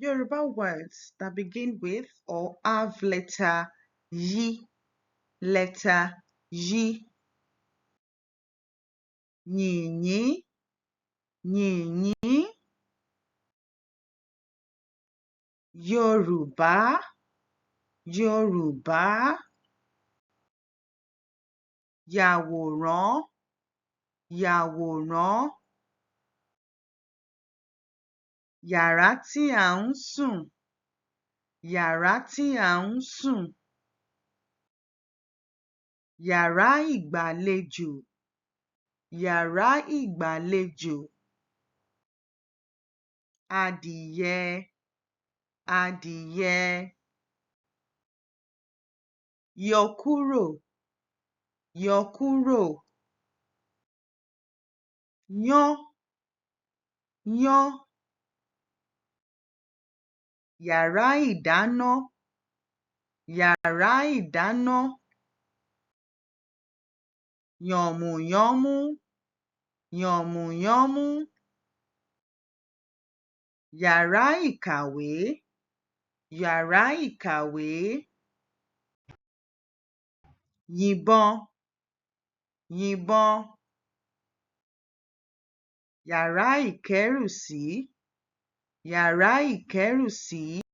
Yoruba words that begin with or have letter Y, letter Y. Yìnyín, yìnyín. Yorùbá, Yorùbá. Yàwòrán, yàwòrán. Yàrá tí à ń sùn, yàrá tí à ń sùn. Yàrá ìgbàlejò, yàrá ìgbàlejò. Adìyẹ, adìyẹ. Yọ kúrò, yọ kúrò. Yán, yán. Yàrá ìdáná, yàrá ìdáná. Yànmùyánmú, yànmùyánmú. Yàrá ìkàwé, yàrá ìkàwé. Yìnbọn, yìnbọn. Yàrá ìkẹ́rùsí, yàrá ìkẹ́rùsí.